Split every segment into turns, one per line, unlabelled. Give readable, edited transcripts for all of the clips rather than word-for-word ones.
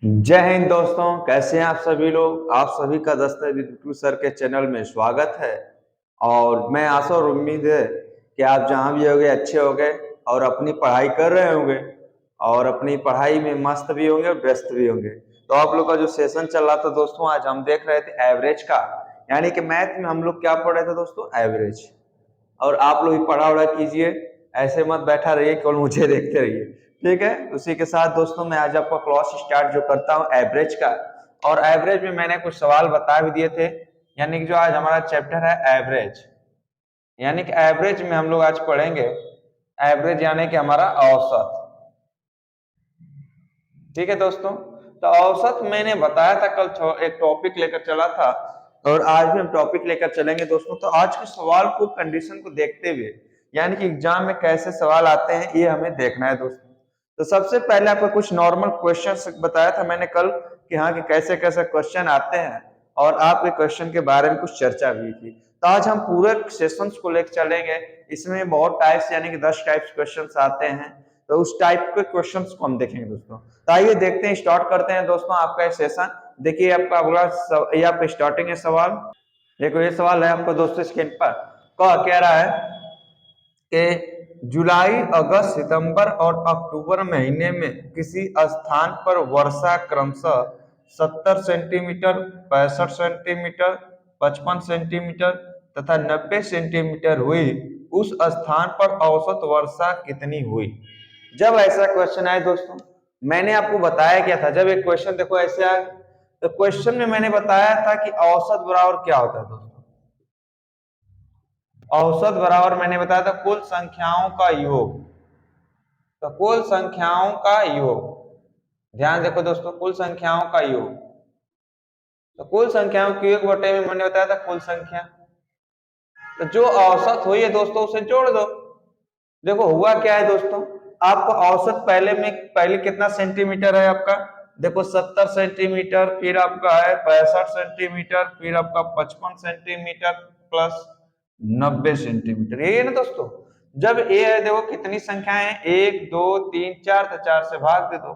जय हिंद दोस्तों, कैसे हैं आप सभी लोग। आप सभी का दस्तर बिट्टू सर के चैनल में स्वागत है। और मैं आशा और उम्मीद है कि आप जहां भी होंगे अच्छे होंगे और अपनी पढ़ाई कर रहे होंगे और अपनी पढ़ाई में मस्त भी होंगे और व्यस्त भी होंगे। तो आप लोग का जो सेशन चल रहा था दोस्तों, आज हम देख रहे थे एवरेज का, यानी कि मैथ में हम लोग क्या पढ़ रहे थे दोस्तों, एवरेज। और आप लोग भी पढ़ा उड़ा कीजिए, ऐसे मत बैठा रहिए केवल मुझे देखते रहिए। ठीक है, उसी के साथ दोस्तों मैं आज आपका क्लास स्टार्ट जो करता हूँ एवरेज का। और एवरेज में मैंने कुछ सवाल बता भी दिए थे, यानी कि जो आज हमारा चैप्टर है एवरेज, यानी कि एवरेज में हम लोग आज पढ़ेंगे एवरेज यानी कि हमारा औसत। ठीक है दोस्तों, तो औसत मैंने बताया था कल एक टॉपिक लेकर चला था, और आज भी हम टॉपिक लेकर चलेंगे दोस्तों। तो आज के सवाल को कंडीशन को देखते हुए, यानी कि एग्जाम में कैसे सवाल आते हैं ये हमें देखना है दोस्तों। तो सबसे पहले आपको कुछ नॉर्मल क्वेश्चन बताया था मैंने कल कि हाँ कि कैसे कैसे क्वेश्चन आते हैं, और आपके क्वेश्चन के बारे में कुछ चर्चा भी की। तो आज हम पूरे सेशंस को लेकर चलेंगे। इसमें बहुत टाइप्स यानी कि 10 टाइप्स क्वेश्चंस आते हैं, तो उस टाइप के क्वेश्चंस को हम देखेंगे दोस्तों। तो आइए देखते हैं, स्टार्ट करते हैं दोस्तों आपका ये सेशन। देखिए आपका अगला ये आपका स्टार्टिंग है सवाल। देखो ये सवाल है आपको दोस्तों स्क्रीन पर। कह रहा है कि जुलाई, अगस्त, सितंबर और अक्टूबर महीने में किसी स्थान पर वर्षा क्रमशः 70 सेंटीमीटर, 65 सेंटीमीटर, 55 सेंटीमीटर तथा 90 सेंटीमीटर हुई, उस स्थान पर औसत वर्षा कितनी हुई। जब ऐसा क्वेश्चन आए दोस्तों, मैंने आपको बताया क्या था, जब एक क्वेश्चन देखो ऐसे आए तो क्वेश्चन में मैंने बताया था कि औसत बराबर क्या होता है दोस्तों। औसत बराबर मैंने बताया था कुल संख्याओं का योग। तो कुल संख्याओं का योग, ध्यान देखो दोस्तों, कुल संख्याओं का योग। तो कुल संख्याओं के योग बटे में मैंने बताया था कुल संख्या। तो जो औसत हुई है दोस्तों उसे जोड़ दो। देखो हुआ क्या है दोस्तों, आपको औसत पहले कितना सेंटीमीटर है आपका, देखो 70 सेंटीमीटर, फिर आपका है 65 सेंटीमीटर, फिर आपका 55 सेंटीमीटर प्लस 90 सेंटीमीटर, यही है ना दोस्तों। जब ये है देखो कितनी संख्याएं हैं, 1 2 3 4, तो 4 से भाग दे दो।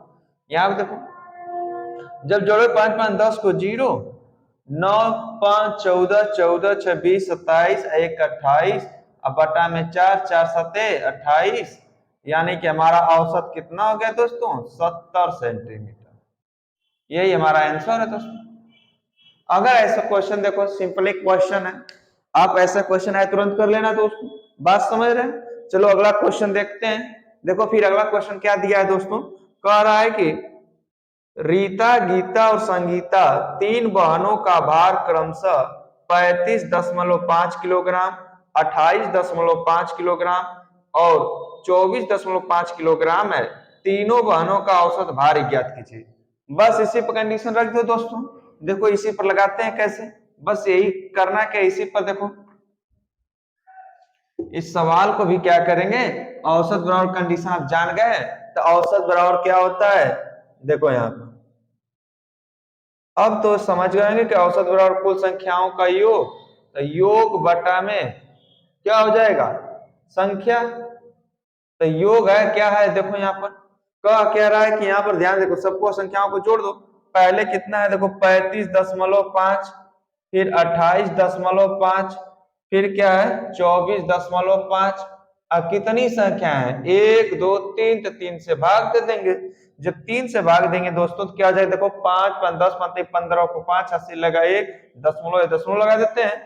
यहाँ पे देखो जब जोड़ो 5 5 10 को 0, 9 5 14, 14 26 27, 1 28, अब बटा में 4 4 7 28, यानी कि हमारा औसत कितना हो गया दोस्तों, 70 सेंटीमीटर। यही हमारा आंसर है दोस्तों। अगर ऐसा क्वेश्चन देखो, सिंपल एक क्वेश्चन है, आप ऐसा क्वेश्चन है तुरंत कर लेना दोस्तों, बात समझ रहे हैं। चलो अगला क्वेश्चन देखते हैं। देखो फिर अगला क्वेश्चन क्या दिया है दोस्तों, कह रहा है कि रीता, गीता और संगीता तीन बहनों का भार क्रमशः 35.5 किलोग्राम, 28.5 किलोग्राम और 24.5 किलोग्राम है। तीनों बहनों का औसत भार ज्ञात कीजिए। बस इसी पर कंडीशन रख दो दोस्तों। देखो इसी पर लगाते हैं कैसे, बस यही करना क्या, इसी पर देखो इस सवाल को भी क्या करेंगे, औसत बराबर कंडीशन आप जान गए, तो औसत बराबर क्या होता है, देखो यहाँ पर अब तो समझ गए कि औसत बराबर कुल संख्याओं का योग, तो योग बटा में क्या हो जाएगा, संख्या। तो योग है क्या है, देखो यहाँ पर कह रहा है कि यहाँ पर ध्यान देखो, सबको संख्याओं को जोड़ दो। पहले कितना है देखो 35.5, फिर 28.5, फिर क्या है 24.5। अब कितनी संख्या है, 1 2 3, तो 3 से भाग दे देंगे। जब 3 से भाग देंगे दोस्तों तो क्या हो जाएगा, देखो 5 5 10 5 15 को 5 80 लगा, 1 दशमलव लगा देते हैं,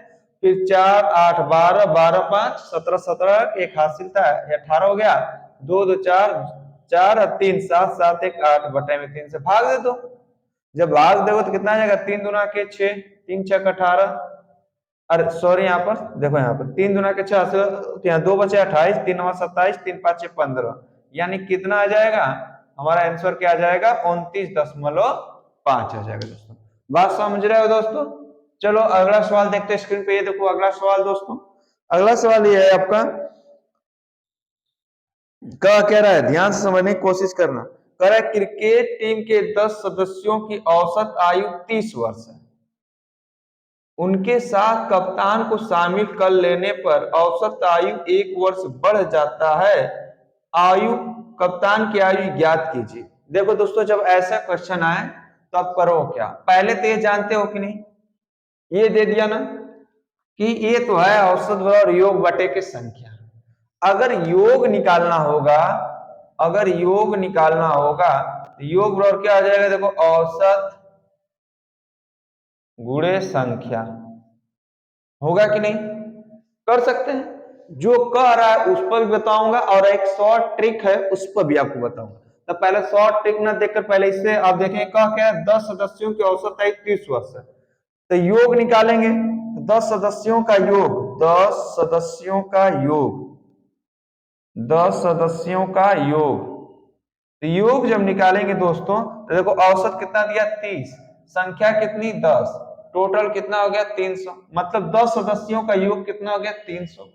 फिर 4 8 12 12 5 17 17, एक हासिल था 18 हो गया, 2 2 4 4 3 7 7 1 8, बटे में 3 से भाग दे दो। जब भाग दोगे तो कितना आ जाएगा, 3 दूना के 6, 3 6 18, अरे सॉरी यहाँ पर देखो, यहाँ पर 3 दूना के 6, यहाँ 2 बचे 28, 3 9 27, 3 5 15, यानी कितना आ जाएगा, हमारा आंसर क्या आ जाएगा 29.5 आ जाएगा दोस्तों। बात समझ रहे हो दोस्तों। चलो अगला सवाल देखते हैं स्क्रीन पे, ये देखो अगला सवाल दोस्तों। अगला सवाल ये है आपका, कह रहा है, ध्यान से समझने की कोशिश करना। कह रहा है क्रिकेट टीम के 10 सदस्यों की औसत आयु 30 वर्ष है, उनके साथ कप्तान को शामिल कर लेने पर औसत आयु 1 वर्ष बढ़ जाता है। आयु, कप्तान की आयु ज्ञात कीजिए। देखो दोस्तों जब ऐसा क्वेश्चन आए तो अब करो क्या, पहले तो ये जानते हो कि नहीं, ये दे दिया ना कि ये तो है औसत और योग बटे की संख्या। अगर योग निकालना होगा, अगर योग निकालना होगा तो योग बराबर क्या आ जाएगा, देखो औसत गुणे संख्या, होगा कि नहीं, कर सकते हैं। जो कह रहा है उस पर भी बताऊंगा और एक शॉर्ट ट्रिक है उस पर भी आपको बताऊंगा। तो पहले शॉर्ट ट्रिक ना देखकर पहले इससे आप देखें कह क्या है, 10 सदस्यों की औसत आयु 30 वर्ष है। तो योग निकालेंगे, 10 सदस्यों का योग, 10 सदस्यों का योग, 10 सदस्यों का योग, तो योग जब निकालेंगे दोस्तों तो देखो औसत कितना दिया 30, संख्या कितनी 10, टोटल कितना हो गया 300, मतलब 10 सदस्यों का योग कितना हो गया 300।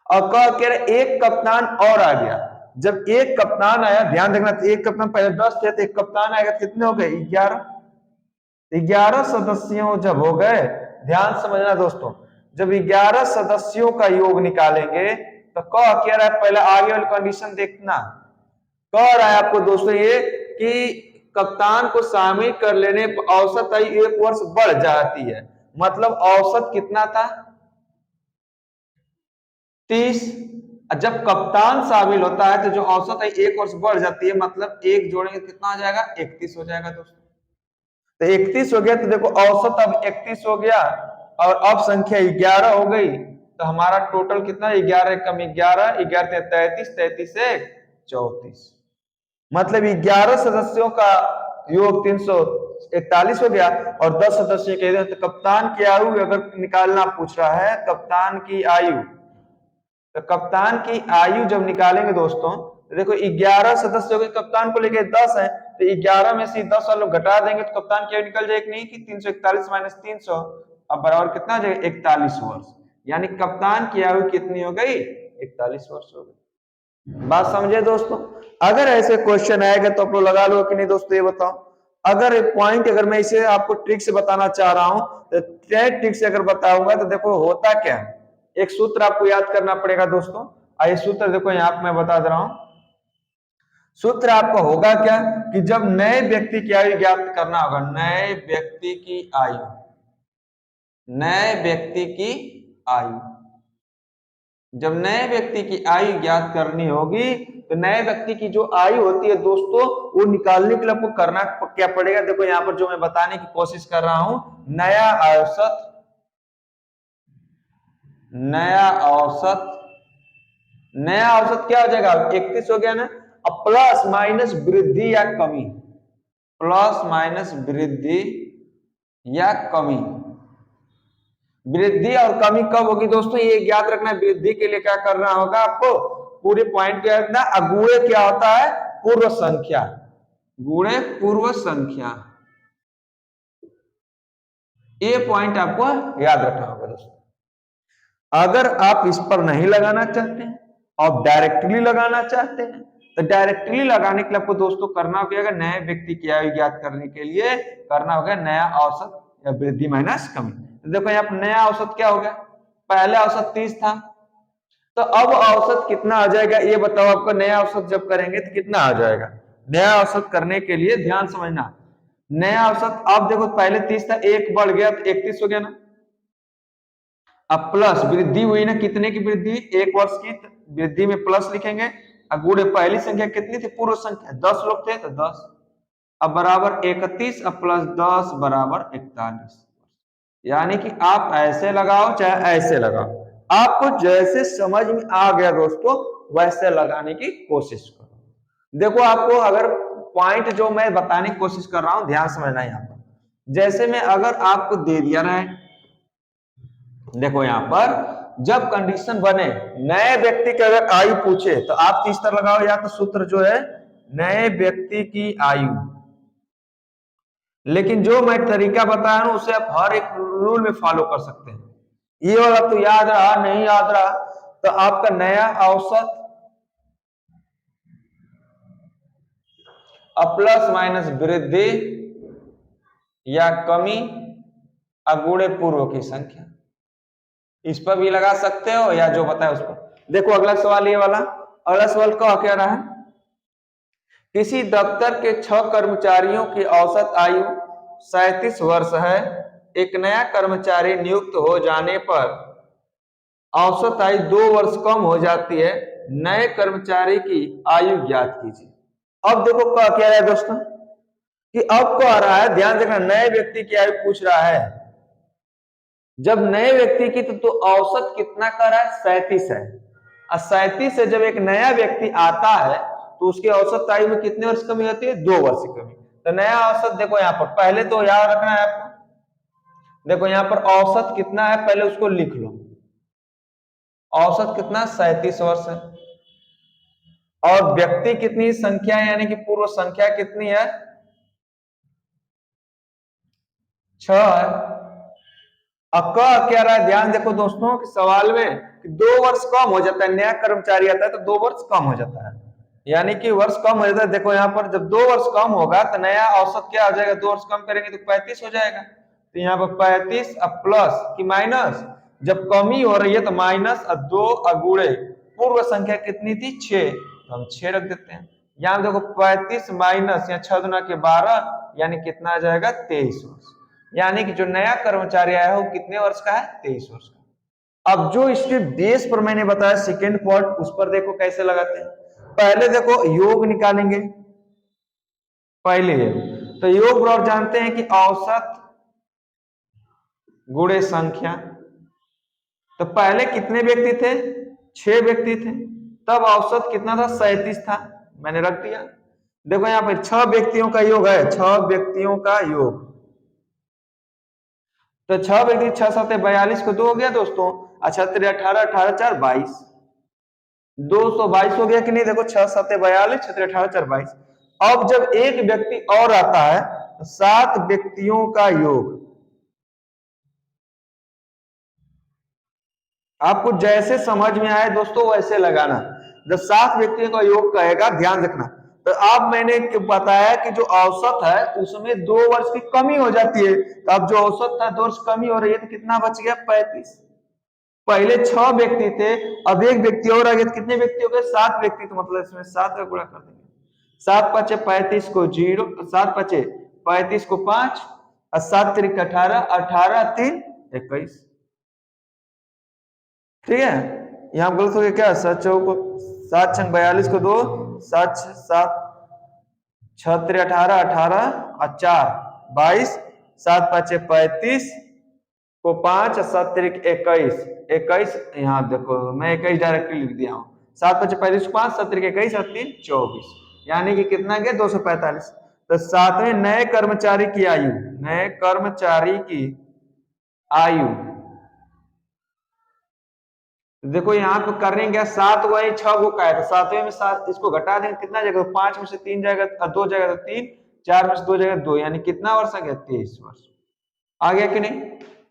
और कह रहे एक कप्तान और आ गया, जब एक कप्तान आया ध्यान देखना, एक कप्तान पहले 10 थे तो एक कप्तान आएगा कितने हो गए 11, 11 सदस्यों जब हो गए, ध्यान समझना दोस्तों, जब 11 सदस्यों का योग निकालेंगे तो कह रहा है पहले आगे वाली कंडीशन देखना, कह रहा है आपको दोस्तों ये कि कप्तान को शामिल कर लेने पर औसत आयु 1 वर्ष बढ़ जाती है, मतलब औसत कितना था 30, जब कप्तान शामिल होता है तो जो औसत है 1 वर्ष बढ़ जाती है, मतलब एक जोड़ेंगे कितना हो जाएगा 31 हो जाएगा दोस्तों। तो 31 हो गया तो देखो औसत अब 31 हो गया और अब संख्या 11 हो गई, तो हमारा टोटल कितना 11 कम 11, 11 33, 33 से 34, मतलब 11 सदस्यों का योग 341 हो गया और 10 सदस्य कह रहे हैं। तो कप्तान की आयु अगर निकालना पूछ रहा है, कप्तान की आयु, तो कप्तान की आयु जब निकालेंगे दोस्तों तो देखो 11 सदस्यों के कप्तान को लेके 10 है, तो 11 में से 10 वालों घटा देंगे तो कप्तान की आयु निकल जाएगी नहीं कि 341 माइनस 300, अब बराबर कितना हो जाएगा 41 वर्ष, यानी कप्तान की आयु कितनी हो गई 41 वर्ष हो गई। बात समझे दोस्तों, अगर ऐसे क्वेश्चन आएगा तो आप लोग लगा लो कि नहीं दोस्तों, ये बताओ। अगर पॉइंट अगर मैं इसे आपको ट्रिक से बताना चाह रहा हूं तो ट्रिक से अगर बताऊंगा तो देखो होता क्या है, एक सूत्र आपको याद करना पड़ेगा दोस्तों, आइए सूत्र देखो यहां पे मैं बता दे रहा हूं। सूत्र आपका होगा क्या कि जब नए व्यक्ति की आयु ज्ञात करना होगा, नए व्यक्ति की आयु, नए व्यक्ति की आयु, जब नए व्यक्ति की आयु ज्ञात करनी होगी तो नए व्यक्ति की जो आयु होती है दोस्तों वो निकालने के लिए आपको करना क्या पड़ेगा, देखो यहां पर जो मैं बताने की कोशिश कर रहा हूं, नया औसत, नया औसत, नया औसत क्या हो जाएगा 31 हो गया ना, अब प्लस माइनस वृद्धि या कमी, प्लस माइनस वृद्धि या कमी, वृद्धि और कमी कब होगी दोस्तों ये याद रखना, वृद्धि के लिए क्या करना होगा आपको, पूरे पॉइंट को याद रखना, अगुणे क्या होता है पूर्व संख्या, गुणे पूर्व संख्या, ये पॉइंट आपको याद रखना होगा दोस्तों। अगर आप इस पर नहीं लगाना चाहते हैं और डायरेक्टली लगाना चाहते हैं तो डायरेक्टली लगाने के लिए आपको दोस्तों करना होगा, नए व्यक्ति की आयु ज्ञात करने के लिए करना होगा नया औसत या वृद्धि माइनस कमी। तो देखो यहाँ पर नया औसत क्या हो गया, पहले औसत 30 था, तो अब औसत कितना आ जाएगा ये बताओ, आपको नया औसत जब करेंगे तो कितना आ जाएगा। नया औसत करने के लिए ध्यान समझना, नया औसत आप देखो पहले 30 था, एक बढ़ गया तो 31 हो गया ना, अब प्लस वृद्धि हुई ना, कितने की वृद्धि, 1 वर्ष की, वृद्धि में प्लस लिखेंगे, गुणे पहली संख्या कितनी थी पूर्व संख्या 10 लोग थे तो 10, अब बराबर 31, अब प्लस 10 बराबर 41, यानी कि आप ऐसे लगाओ चाहे ऐसे लगाओ, आपको जैसे समझ में आ गया दोस्तों वैसे लगाने की कोशिश करो। देखो आपको अगर पॉइंट जो मैं बताने की कोशिश कर रहा हूं ध्यान समझना यहाँ पर, जैसे मैं अगर आपको दे दिया रहा है, देखो यहां पर जब कंडीशन बने नए व्यक्ति की अगर आयु पूछे तो आप किस तरह लगाओ, या तो सूत्र जो है नए व्यक्ति की आयु, लेकिन जो मैं तरीका बताया हूं उसे आप हर एक रूल में फॉलो कर सकते हैं, ये वाला तो याद रहा नहीं याद रहा तो आपका नया औसत प्लस माइनस वृद्धि या कमी अगुणे पूर्व की संख्या, इस पर भी लगा सकते हो या जो बताया उस पर। देखो अगला सवाल ये वाला, अगला सवाल क्या कह रहा है किसी दफ्तर के 6 कर्मचारियों की औसत आयु 37 वर्ष है। एक नया कर्मचारी नियुक्त हो जाने पर औसत आयु 2 वर्ष कम हो जाती है। नए कर्मचारी की आयु ज्ञात कीजिए। अब देखो क्या कह रहा है दोस्तों कि अब क्या आ रहा है, ध्यान देना, नए व्यक्ति की आयु पूछ रहा है। जब नए व्यक्ति की तो औसत कितना कर रहा है, 37 है। और 37 से जब एक नया व्यक्ति आता है तो उसकी औसत आयु में कितने वर्ष कमी होती है, 2 वर्ष की कमी। तो नया औसत देखो यहाँ पर, पहले तो याद रखना है आपको, देखो यहाँ पर औसत कितना है, पहले उसको लिख लो। औसत कितना, 37 वर्ष है। और व्यक्ति कितनी संख्या है, यानी कि पूर्व संख्या कितनी है, 6 है। अब क्या रहा है, ध्यान देखो दोस्तों कि सवाल में 2 वर्ष कम हो जाता है, नया कर्मचारी आता है तो 2 वर्ष कम हो जाता है, यानी कि वर्ष कम हो जाता है। देखो यहाँ पर जब 2 वर्ष कम होगा तो नया औसत क्या हो जाएगा, 2 वर्ष कम करेंगे तो 35 हो जाएगा। तो यहाँ पर 35 अब प्लस की माइनस, जब कमी हो रही है तो माइनस, और 2 अगुड़े, पूर्व संख्या कितनी थी, 6, तो हम 6 रख देते हैं। यहाँ देखो 35 माइनस या 6 गुना के 12, यानी कितना आ जाएगा, 23 वर्ष। यानी कि जो नया कर्मचारी आया है वो कितने वर्ष का है, 23 वर्ष का। अब जो इसके बेस पर मैंने बताया सेकेंड पार्ट, उस पर देखो कैसे लगाते हैं। पहले देखो योग निकालेंगे, पहले तो योग ब्रॉड जानते हैं कि औसत गुणे संख्या। तो पहले कितने व्यक्ति थे, 6 व्यक्ति थे, तब औसत कितना था, 37 था, मैंने रख दिया। देखो यहाँ पे 6 व्यक्तियों का योग है, 6 व्यक्तियों का योग, तो 6 व्यक्ति, 6 7 42 को 2 हो गया दोस्तों, अच्छा 18 18 4 22, 222 हो गया कि नहीं। देखो 6 7 42, 6 18 4 22। अब जब एक व्यक्ति और आता है तो 7 व्यक्तियों का योग, आपको जैसे समझ में आए दोस्तों वैसे लगाना। जब 7 व्यक्तियों का योग कहेगा, ध्यान रखना, तो आप मैंने बताया कि जो औसत है उसमें 2 वर्ष की कमी हो जाती है। तो अब जो औसत था 2 वर्ष कमी हो रही है, तो कितना बच गया, 35। पहले 6 व्यक्ति थे, अब एक व्यक्ति और आ गया, कितने व्यक्ति हो गए, 7 व्यक्ति। तो मतलब इसमें 7 का गुणा कर देंगे, 7 पचे 35 को 0, 7 पचे 35 को 5, और 7 तिरिक 18, 18 3 21। ठीक है, यहां गलत हो गया क्या, 7 चौको 7 छंग 42 को 2, 7 7 6 3 18, 18 और 4 22, 7 5 35 को 5 और 7 तिरिक 21, 21। यहाँ देखो मैं 21 डायरेक्टली लिख दिया हूँ, 7 5 35 5, 7 तिरिक 21 और 3 24, यानी कि कितना गया, 245। तो 7वें नए कर्मचारी की आयु, नए कर्मचारी की आयु, देखो यहाँ पे करने क्या, 7 वही 6 को का है, तो 7वें में 7 इसको घटा देंगे, कितना जाएगा, 5 में से 3 जाएगा, 2 जाएगा तो 3, 4 में से 2 जाएगा 2, यानी कितना वर्ष आ गया, 23 वर्ष आ गया कि नहीं।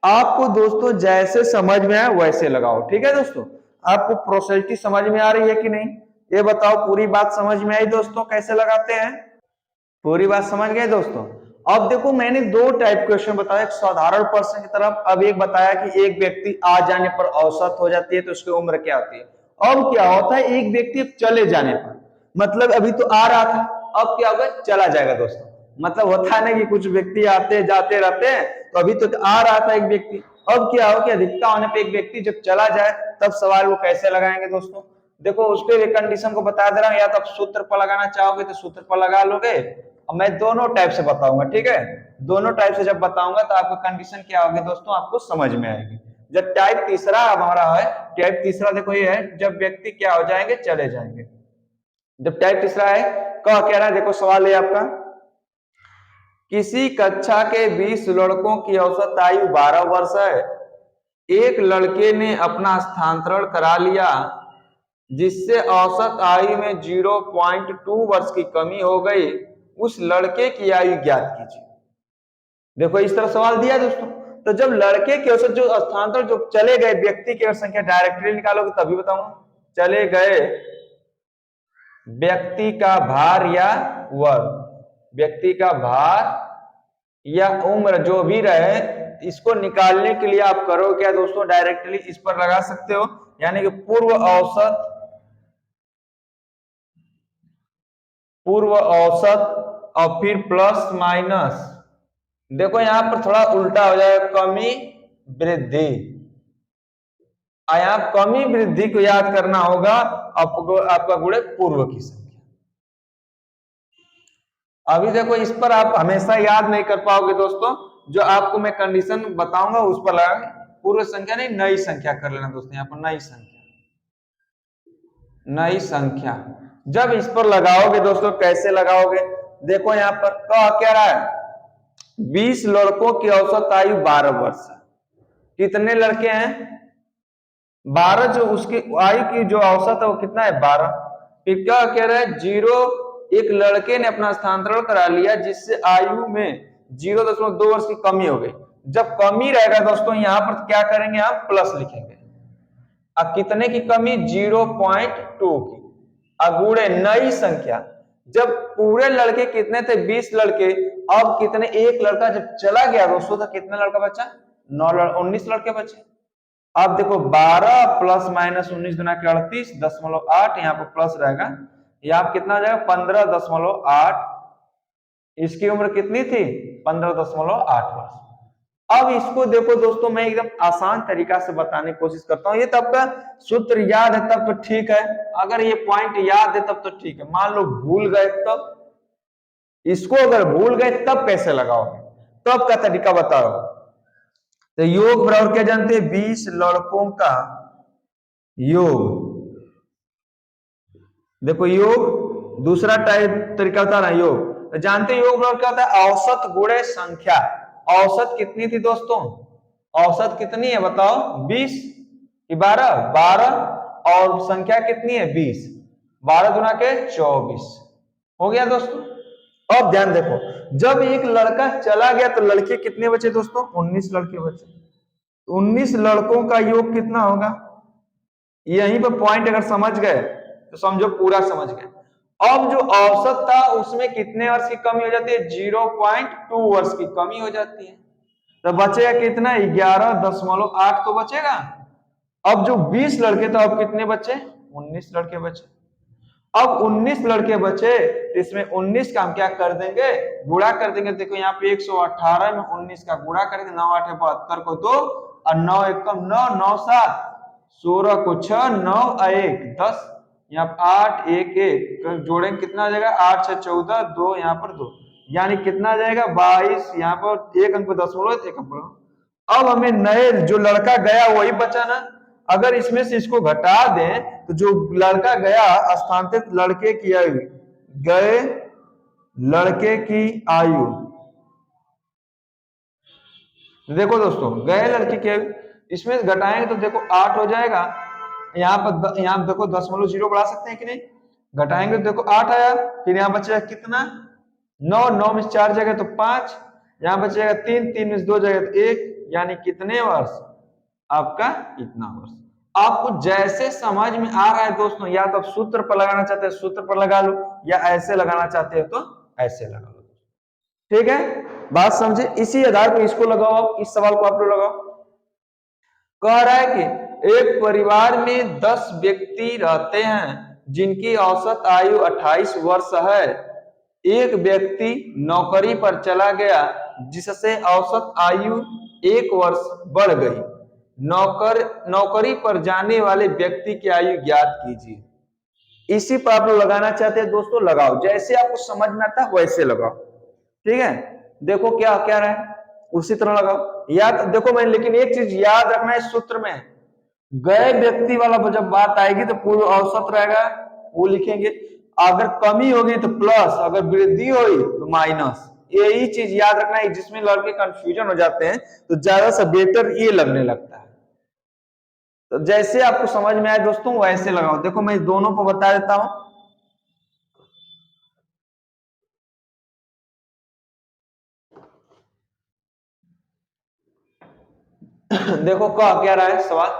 आपको दोस्तों जैसे समझ में आए वैसे लगाओ, ठीक है दोस्तों। आपको प्रोसेसिटी समझ में आ रही है कि नहीं, ये बताओ, पूरी बात समझ में आई दोस्तों, कैसे लगाते हैं, पूरी बात समझ गए दोस्तों। अब देखो मैंने 2 टाइप क्वेश्चन बताया, एक साधारण प्रश्न की तरफ, अब एक बताया कि एक व्यक्ति आ जाने पर औसत हो जाती है तो उसकी उम्र क्या होती है। अब क्या होता है, एक व्यक्ति चले जाने पर, मतलब अभी तो आ रहा था, अब क्या होगा, चला जाएगा दोस्तों। मतलब होता है ना कि कुछ व्यक्ति आते जाते रहते हैं, तो अभी तो आ रहा था एक व्यक्ति, अब क्या हो कि अधिकता होने पर एक व्यक्ति जब चला जाए तब सवाल वो कैसे लगाएंगे दोस्तों। देखो उसके लिए कंडीशन को बता दे रहा हूं, या तो आप सूत्र पर लगाना चाहोगे तो सूत्र पर लगा लोगे, और मैं दोनों टाइप से बताऊंगा, ठीक है। दोनों टाइप से जब बताऊंगा तो आपको कंडीशन क्या होगी दोस्तों, आपको समझ में आएगी। जब टाइप तीसरा अब हमारा है, टाइप तीसरा देखो ये है, जब व्यक्ति क्या हो जाएंगे, चले जाएंगे। जब टाइप तीसरा है, कह रहा है, देखो सवाल है आपका, किसी कक्षा के 20 लड़कों की औसत आयु 12 वर्ष है। एक लड़के ने अपना स्थानांतरण करा लिया जिससे औसत आयु में 0.2 वर्ष की कमी हो गई, उस लड़के की आयु ज्ञात कीजिए। देखो इस तरह सवाल दिया दोस्तों। तो जब लड़के के औसत, जो स्थानांतरण, जो चले गए व्यक्ति की संख्या डायरेक्टली निकालोगे तभी बताऊंगा। चले गए व्यक्ति का भार या वर्ग, व्यक्ति का भार या उम्र जो भी रहे, इसको निकालने के लिए आप करो क्या दोस्तों, डायरेक्टली इस पर लगा सकते हो, यानी कि पूर्व औसत पूर्व औसत और फिर प्लस माइनस। देखो यहां पर थोड़ा उल्टा हो जाएगा, कमी वृद्धि। यहाँ कमी वृद्धि को याद करना होगा, आपको आपका गुणे पूर्व की संख्या। अभी देखो इस पर आप हमेशा याद नहीं कर पाओगे दोस्तों, जो आपको मैं कंडीशन बताऊंगा उस पर लगा, पूर्व संख्या नहीं नई संख्या कर लेना दोस्तों। यहाँ पर नई संख्या, नई संख्या जब इस पर लगाओगे दोस्तों, कैसे लगाओगे? देखो यहाँ पर क्या रहा है, 20 लड़कों की औसत आयु 12 वर्ष है। कितने लड़के हैं? 12। जो उसकी आयु की जो औसत है वो कितना है? 12। फिर क्या कह रहा है? 0 एक लड़के ने अपना स्थानांतरण करा लिया जिससे आयु में 0.2 वर्ष की कमी हो गई। जब कमी रहेगा दोस्तों, यहां पर क्या करेंगे? आप प्लस लिखेंगे। अब कितने की कमी? 0.2 की। अगुणे नई संख्या, जब पूरे लड़के कितने थे? 20 लड़के। अब कितने? एक लड़का जब चला गया दोस्तों, तो कितने लड़का बचा? 19 लड़के बचे। अब देखो 12 प्लस माइनस 19 गुना के 38.8, यहाँ पर प्लस रहेगा। यहाँ पर कितना हो जाएगा? 15.8। इसकी उम्र कितनी थी? 15.8 वर्ष। अब इसको देखो दोस्तों, मैं एकदम आसान तरीका से बताने की कोशिश करता हूं। ये तब का सूत्र याद है तब तो ठीक है, अगर ये पॉइंट याद है तब तो ठीक है। मान लो भूल गए तब, इसको अगर भूल गए तब कैसे लगाओगे? तब का तरीका बताओ। तो योग बराबर क्या जानते हैं? 20 लड़कों का योग। देखो योग दूसरा टाइप तरीका बता रहा है। योग तो जानते हैं, योग बराबर क्या होता है? औसत गुणे संख्या। औसत कितनी थी दोस्तों? औसत कितनी है बताओ? 20 कि 12? 12 और संख्या कितनी है? 20। 12 गुना के 24 हो गया दोस्तों। अब ध्यान देखो, जब एक लड़का चला गया तो लड़के कितने बचे दोस्तों? 19 लड़के बचे। 19 लड़कों का योग कितना होगा? यहीं पर पॉइंट अगर समझ गए तो समझो पूरा समझ गए। अब जो औसत था उसमें कितने वर्ष की कमी हो जाती है? 0.2 वर्ष की कमी हो जाती है। तो बचेगा कितना? 11.8 तो बचेगा। अब जो 20 लड़के थे, अब कितने बचे? 19 लड़के बचे। अब 19 लड़के बचे तो इसमें 19 का हम क्या कर देंगे? गुणा कर देंगे। देखो यहाँ पे 118 में 19 का गुणा करेंगे। 9 8 72 को 2 और 9 एकम 9, 9 7 16 को 6, 9 1 10, यहाँ पर 8 1 1 जोड़ेंगे कितना आ जाएगा? 8 6 14, 2 यहाँ पर 2, यानी कितना आ जाएगा? 22। यहाँ पर एक अंक दशमलव, एक अंक। अब हमें नए जो लड़का गया वही बचा ना। अगर इसमें से इसको घटा दें तो जो लड़का गया, स्थानांतरित लड़के की आयु, गए लड़के की आयु, देखो दोस्तों गए लड़के की आयु, इसमें घटाएंगे तो देखो 8 हो जाएगा। यहाँ पर देखो 0.0 बढ़ा सकते हैं कि नहीं? घटाएंगे तो देखो 8 आया। फिर यहाँ बचेगा कितना? 9, 9 में 4 जगह तो 5, यहाँ बचेगा 3, 3 में 2 जगह तो 1, यानी कितने वर्ष? आपका इतना वर्ष। आपको जैसे समझ में आ रहा है दोस्तों, या तो सूत्र पर लगाना चाहते हैं सूत्र पर लगा लो, या ऐसे लगाना चाहते हो तो ऐसे लगा लो। ठीक है, बात समझे? इसी आधार पर इसको लगाओ, इस सवाल को आप लोग लगाओ। कह रहा है कि एक परिवार में 10 व्यक्ति रहते हैं जिनकी औसत आयु 28 वर्ष है। एक व्यक्ति नौकरी पर चला गया जिससे औसत आयु 1 वर्ष बढ़ गई। नौकरी पर जाने वाले व्यक्ति की आयु ज्ञात कीजिए। इसी पर आप लोग लगाना चाहते हैं दोस्तों, लगाओ। जैसे आपको समझ में आता है वैसे लगाओ। ठीक है, देखो क्या क्या रहा है, उसी तरह लगाओ। याद देखो मैं, लेकिन एक चीज याद रखना है, सूत्र में गए व्यक्ति वाला जब बात आएगी तो पूर्व औसत रहेगा, वो लिखेंगे। अगर कमी होगी तो प्लस, अगर वृद्धि हुई तो माइनस। यही चीज याद रखना है, जिसमें लड़के कंफ्यूजन हो जाते हैं तो ज्यादा से बेटर ये लगने लगता है। तो जैसे आपको समझ में आए दोस्तों वैसे लगाओ। देखो मैं दोनों को बता देता हूं। देखो क्या रहा है सवाल,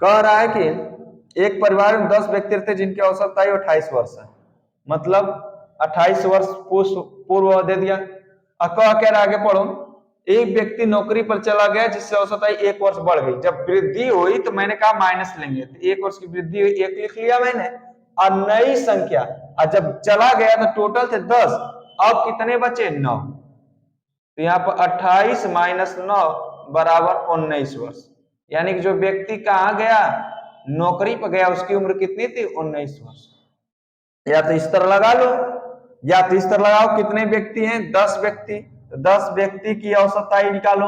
कह रहा है कि एक परिवार में 10 व्यक्ति थे जिनकी औसत आयु 28 वर्ष है। मतलब 28 वर्ष पूर्व दे दिया। अब कह रहा आगे पढ़ो, एक व्यक्ति नौकरी पर चला गया जिससे औसत आयु 1 वर्ष बढ़ गई। जब वृद्धि हुई तो मैंने कहा माइनस लेंगे, तो 1 वर्ष की वृद्धि हुई 1 लिख लिया मैंने। और नई संख्या, और जब चला गया तो टोटल थे 10, अब कितने बचे 9। तो यहाँ पर 28 माइनस 9 बराबर 19 वर्ष। यानी कि जो व्यक्ति कहाँ गया, नौकरी पर गया, उसकी उम्र कितनी थी, 19 वर्ष। या तो इस तरह लगा लो या तो इस तरह लगाओ। कितने व्यक्ति हैं, 10 व्यक्ति, तो 10 व्यक्ति की औसत आयु निकालो,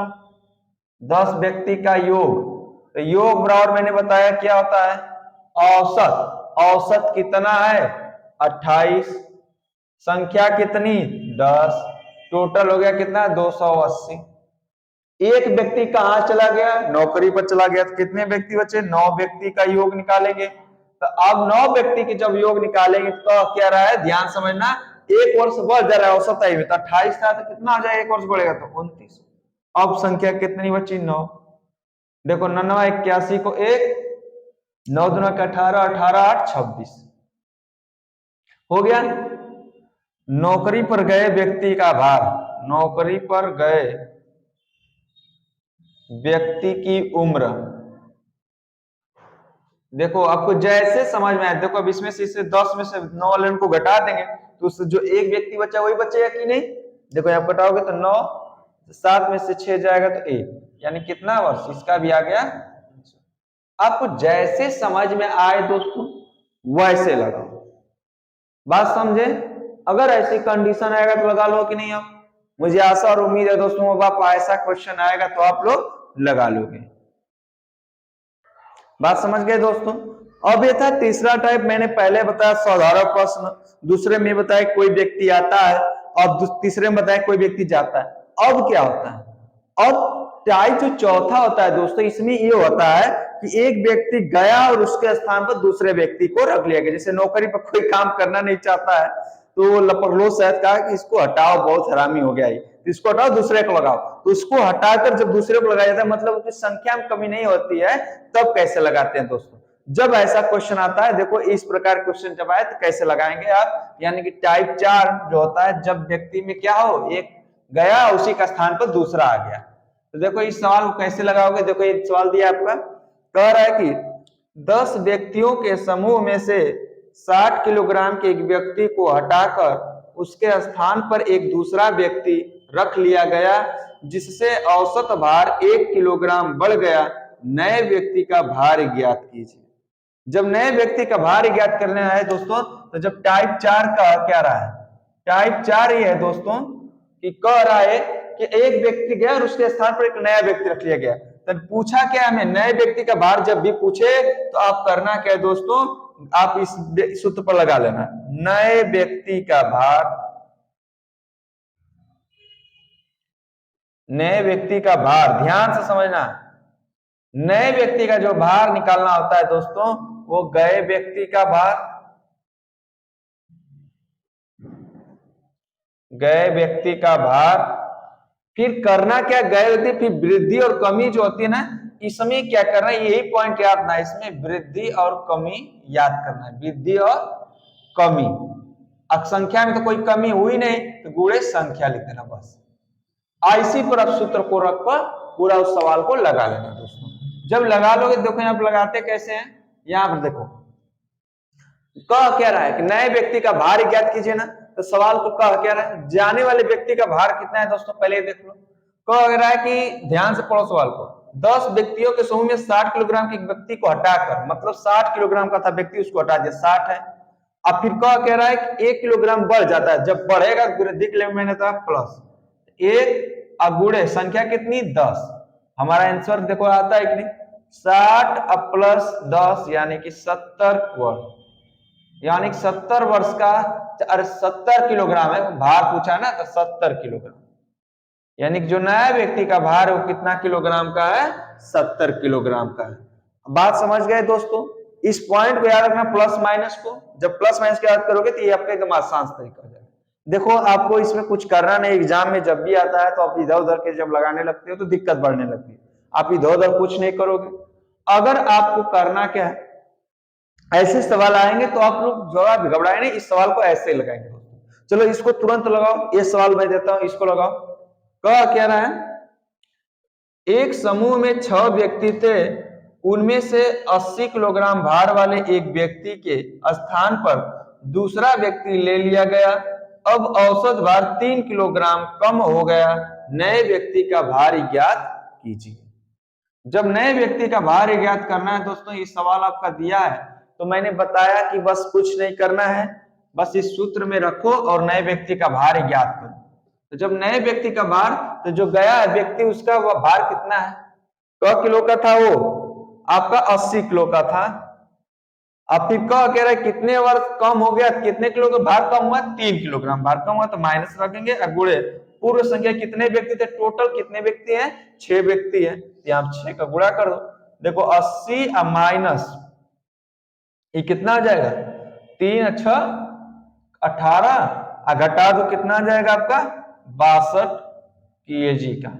10 व्यक्ति का योग। तो योग बराबर मैंने बताया क्या होता है, औसत। औसत कितना है, 28, संख्या कितनी, 10, टोटल हो गया कितना, 280। एक व्यक्ति कहां चला गया, नौकरी पर चला गया। तो कितने व्यक्ति बचे, 9 व्यक्ति का योग निकालेंगे। तो अब 9 व्यक्ति के जब योग निकालेंगे तो क्या रहा है, ध्यान समझना, 1 वर्ष बढ़ जा रहा है औसत आयु में। तो 28 था तो कितना हो जाए, 1 वर्ष बढ़ेगा तो 29। अब संख्या कितनी बची, 9। देखो 99 81 को 1, 9 दूना का 18, 18 8 26 हो गया। नौकरी पर गए व्यक्ति का भार, नौकरी पर गए व्यक्ति की उम्र। देखो आपको जैसे समझ में आए, देखो अब इसमें से इसे 10 में से 9 वाले को घटा देंगे तो उससे जो एक व्यक्ति बचा वही बचेगा कि नहीं। देखो यहाँ घटाओगे तो 9, 7 में से 6 जाएगा तो 1, यानी कितना वर्ष, इसका भी आ गया। आपको जैसे समझ में आए दोस्तों वैसे लगाओ, बात समझे। अगर ऐसी कंडीशन आएगा तो लगा लो कि नहीं। आप, मुझे आशा और उम्मीद है दोस्तों अब आप ऐसा क्वेश्चन आएगा तो आप लोग लगा लोगे। बात समझ गए दोस्तों। अब ये था तीसरा टाइप, मैंने पहले बताया साधारण प्रश्न, दूसरे में बताया कोई व्यक्ति आता है और तीसरे में बताया कोई व्यक्ति जाता है। अब क्या होता है, अब टाइप जो चौथा होता है दोस्तों, इसमें ये होता है कि एक व्यक्ति गया और उसके स्थान पर दूसरे व्यक्ति को रख लिया गया। जैसे नौकरी पर कोई काम करना नहीं चाहता है तो लपरलोस शायद कहा कि इसको हटाओ, बहुत हरामी हो गया, इसको हटाओ दूसरे को लगाओ। तो उसको हटाकर जब दूसरे को लगाया जाता है, मतलब उसकी संख्या में कमी नहीं होती है, तब कैसे लगाते हैं दोस्तों। जब ऐसा क्वेश्चन आता है, देखो इस प्रकार क्वेश्चन जब आए तो कैसे लगाएंगे आप, यानी कि टाइप 4 जो होता है, जब व्यक्ति में क्या हो, एक गया उसी का स्थान पर दूसरा आ गया। तो देखो इस सवाल को कैसे लगाओगे। देखो ये सवाल दिया आपका, कह रहा है कि 10 व्यक्तियों के समूह में से 60 किलोग्राम के एक व्यक्ति को हटाकर उसके स्थान पर एक दूसरा व्यक्ति रख लिया गया, जिससे औसत भार 1 किलोग्राम बढ़ गया। नए व्यक्ति का भार ज्ञात कीजिए। जब नए व्यक्ति का भार ज्ञात करना है दोस्तों, तो जब टाइप 4 का क्या रहा है, टाइप 4 ये है दोस्तों कि कह रहा है कि एक व्यक्ति गया और उसके स्थान पर एक नया व्यक्ति रख लिया गया। तब पूछा क्या हमें, नए व्यक्ति का भार जब भी पूछे तो आप करना क्या है दोस्तों, आप इस सूत्र पर लगा लेना, नए व्यक्ति का भार, नए व्यक्ति का भार, ध्यान से समझना, नए व्यक्ति का जो भार निकालना होता है दोस्तों, वो गए व्यक्ति का भार, गए व्यक्ति का भार, फिर करना क्या, गए व्यक्ति, फिर वृद्धि और कमी जो होती है ना, इसमें क्या करना है, यही पॉइंट याद रखना, इसमें वृद्धि और कमी याद करना है, वृद्धि और कमी। अब संख्या में तो कोई कमी हुई नहीं तो गुणे संख्या लिख देना बस। इसी पर आप सूत्र को रखकर पूरा उस सवाल को लगा लेना दोस्तों। जब लगा लोगे, देखो यहाँ पर लगाते कैसे हैं, यहाँ पर देखो कह क्या रहा है कि नए व्यक्ति का भार ज्ञात कीजिए ना, तो सवाल को कह क्या रहा है, जाने वाले व्यक्ति का भार कितना है दोस्तों, पहले देख लो। कह रहा है कि ध्यान से पढ़ो सवाल को, 10 व्यक्तियों के समूह में 60 किलोग्राम के व्यक्ति को हटाकर, मतलब 60 किलोग्राम का था व्यक्ति, उसको हटा दिया 60 है। अब फिर कह रहा है कि 1 किलोग्राम बढ़ जाता है, जब बढ़ेगा वृद्धि के लिए मैंने था प्लस 1 गुणे संख्या कितनी 10। हमारा आंसर देखो आता है कि नहीं, 60 अब प्लस 10 यानी कि 70 वर्ष, यानी 70 वर्ष का, अरे 70 किलोग्राम है, भार पूछा ना, तो 70 किलोग्राम, यानी कि जो नया व्यक्ति का भार है वो कितना किलोग्राम का है, 70 किलोग्राम का है। बात समझ गए दोस्तों। इस पॉइंट को याद रखना, प्लस माइनस को, जब प्लस माइनस की याद करोगे तो ये आपका एकदम आसान तरीका हो जाएगा। देखो आपको इसमें कुछ करना नहीं, एग्जाम में जब भी आता है तो आप इधर उधर के जब लगाने लगते हो तो दिक्कत बढ़ने लगती है, आप इधर उधर कुछ नहीं करोगे। अगर आपको करना क्या है, ऐसे सवाल आएंगे तो आप लोग जवाब घबराए नहीं, इस सवाल को ऐसे ही लगाएंगे। चलो इसको तुरंत लगाओ, ये सवाल मैं देता हूं, इसको लगाओ। क्या रहा है, एक समूह में 6 व्यक्ति थे, उनमें से 80 किलोग्राम भार वाले एक व्यक्ति के स्थान पर दूसरा व्यक्ति ले लिया गया। अब औसत भार 3 किलोग्राम कम हो गया, नए व्यक्ति का भार ज्ञात कीजिए। जब नए व्यक्ति का भार ज्ञात करना है दोस्तों, ये सवाल आपका दिया है तो मैंने बताया कि बस कुछ नहीं करना है, बस इस सूत्र में रखो और नए व्यक्ति का भार ज्ञात करो। तो जब नए व्यक्ति का भार, तो जो गया व्यक्ति उसका वह भार कितना है, क किलो का था, वो आपका 80 किलो का था। अब फिर कह कह रहा है कितने वर्ष कम हो गया, कितने किलो का भार कम हुआ, 3 किलोग्राम भार कम हुआ, तो माइनस रखेंगे और गुणे पूर्व संख्या कितने व्यक्ति थे, टोटल कितने व्यक्ति हैं, 6 व्यक्ति हैं, यहाँ 6 का गुणा कर दो। देखो 80 और माइनस ये कितना आ जाएगा, 3 अच्छा 18 और घटा दो कितना आ जाएगा आपका 62 kg का।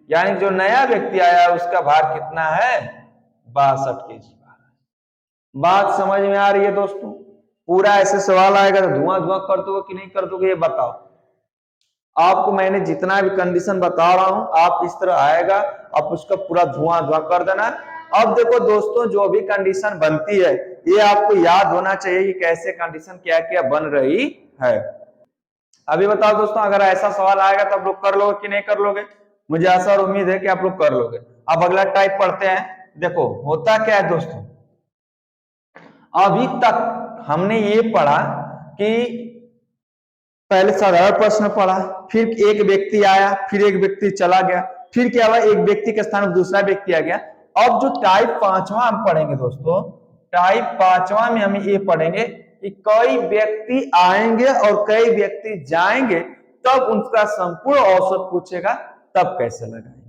यानी जो नया व्यक्ति आया उसका भार कितना है, 62 kg। बात समझ में आ रही है दोस्तों? पूरा ऐसे सवाल आएगा तो धुआं धुआं कर दोगे कि नहीं कर दोगे, ये बताओ। आपको मैंने जितना भी कंडीशन बता रहा हूं, आप इस तरह आएगा, आप उसका पूरा धुआं धुआं कर देना। अब देखो दोस्तों, जो भी कंडीशन बनती है ये आपको याद होना चाहिए कि कैसे कंडीशन क्या क्या बन रही है। अभी बताओ दोस्तों, अगर ऐसा सवाल आएगा तो आप लोग कर लोगे कि नहीं कर लोगे? मुझे आशा और उम्मीद है कि आप लोग कर लोगे। अब अगला टाइप पढ़ते हैं। देखो होता क्या है दोस्तों, अभी तक हमने ये पढ़ा कि पहले साधारण प्रश्न पढ़ा, फिर एक व्यक्ति आया, फिर एक व्यक्ति चला गया, फिर क्या हुआ, एक व्यक्ति के स्थान पर दूसरा व्यक्ति आ गया। अब जो टाइप 5वां हम पढ़ेंगे दोस्तों, टाइप 5वां में हम ये पढ़ेंगे कि कई व्यक्ति आएंगे और कई व्यक्ति जाएंगे, तब उनका संपूर्ण औसत पूछेगा, तब कैसे लगाएंगे।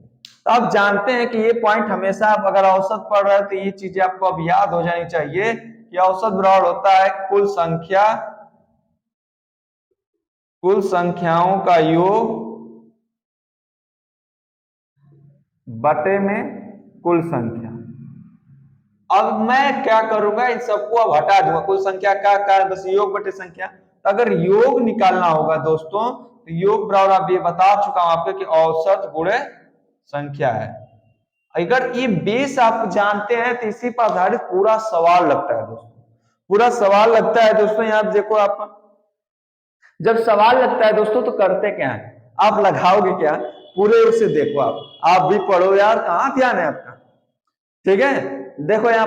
तो आप जानते हैं कि ये पॉइंट हमेशा आप अगर औसत पढ़ रहे हैं तो ये चीजें आपको अब याद हो जानी चाहिए कि औसत बराबर होता है कुल संख्याओं का योग बटे में कुल संख्या। अब मैं क्या करूंगा, इन सबको अब हटा दूंगा, कुल संख्या का बस योग बटे संख्या। तो अगर योग निकालना होगा दोस्तों, तो योग बराबर आप ये बता चुका हूं आपको कि औसत गुणे संख्या है। अगर ये बेस आप जानते हैं तो इसी पर आधारित पूरा सवाल लगता है दोस्तों, पूरा सवाल लगता है दोस्तों। यहाँ देखो, आप जब सवाल लगता है दोस्तों तो करते क्या है, आप लगाओगे क्या, पूरे उसे देखो, आप भी पढ़ो यार, कहां ध्यान है आपका, ठीक है। देखो यहाँ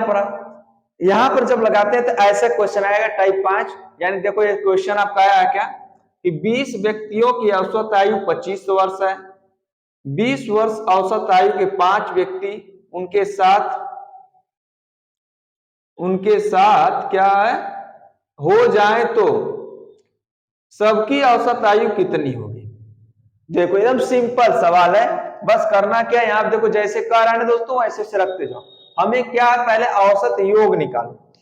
पर जब लगाते हैं तो ऐसा क्वेश्चन आएगा टाइप 5। यानी देखो ये क्वेश्चन आपका आया है क्या कि 20 व्यक्तियों की औसत आयु 25 वर्ष है, 20 वर्ष औसत आयु के 5 व्यक्ति उनके साथ क्या है हो जाए तो सबकी औसत आयु कितनी होगी। देखो एकदम सिंपल सवाल है, बस करना क्या है, यहाँ देखो जैसे कह रहा है ना दोस्तों वैसे से रखते जाओ। हमें क्या है, पहले औसत योग निकालो।